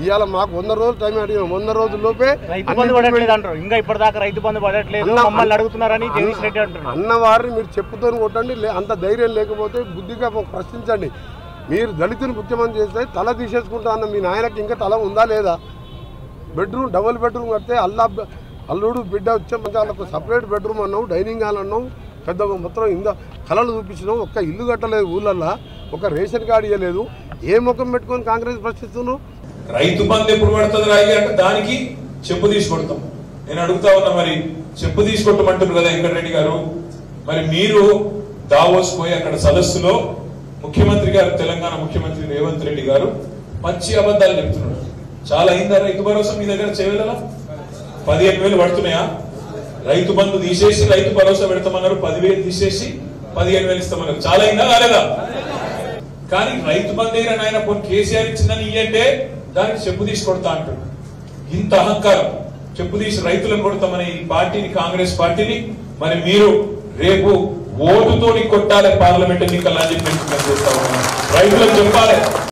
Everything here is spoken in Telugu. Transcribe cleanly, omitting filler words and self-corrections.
ఇవాళ మాకు 100 రోజులు టైం అడిగిన 100 రోజుల్లోపే అన్నవారిని మీరు చెప్పుతో కొట్టండి. అంత ధైర్యం లేకపోతే బుద్ధిగా ప్రశ్నించండి. మీరు దళితుని ముఖ్యమంత్రి చేస్తే తల తీసేసుకుంటా అన్న మీ నాయనకి ఇంకా తల ఉందా లేదా? బెడ్రూమ్ డబుల్ బెడ్రూమ్ కడితే అల్లుడు బిడ్డ వచ్చే వాళ్ళకు సపరేట్ బెడ్రూమ్ అన్నావు, డైనింగ్ హాల్ అన్నావు, పెద్ద మొత్తం ఇంత కళలు చూపించినావు. ఒక్క ఇల్లు కట్టలేదు ఊళ్ళల్లో, ఒక రేషన్ కార్డు ఇవ్వలేదు. ఏ ముఖం పెట్టుకొని కాంగ్రెస్ ప్రశ్నిస్తున్నావు? రైతు బంధు ఎప్పుడు పడుతుంది రాయి అంటే దానికి చెప్పు తీసుకొడతాం. నేను అడుగుతా ఉన్నా, మరి చెప్పు తీసుకొట్టమంటున్నారు కదా వెంకటరెడ్డి గారు. మరి మీరు దావోస్ పోయి అక్కడ సదస్సులో ముఖ్యమంత్రి గారు, తెలంగాణ ముఖ్యమంత్రి రేవంత్ రెడ్డి గారు పచ్చి అబద్ధాలు చెప్తున్నాడు. చాలా అయిందా రైతు భరోసా మీ దగ్గర చేయగలరా? 15,000 పడుతున్నాయా? రైతు బంధు తీసేసి రైతు భరోసా పెడతామన్నారు, 10,000 తీసేసి 15,000 ఇస్తామన్నారు. చాలా అయిందా కాలేదా? కానీ రైతు బంధు అయిన ఆయన కొన్ని కేసీఆర్ ఇచ్చిందని ఇయ్యంటే దానికి చెప్పు తీసి కొడతా అంటాడు. ఇంత అహంకారం, చెప్పు తీసి రైతులను కొడతామని ఈ పార్టీని, కాంగ్రెస్ పార్టీని మరి మీరు రేపు ఓటుతోని కొట్టాలి పార్లమెంట్ ఎన్నికల్లో అని చెప్పి రైతులకు చెప్పాలి.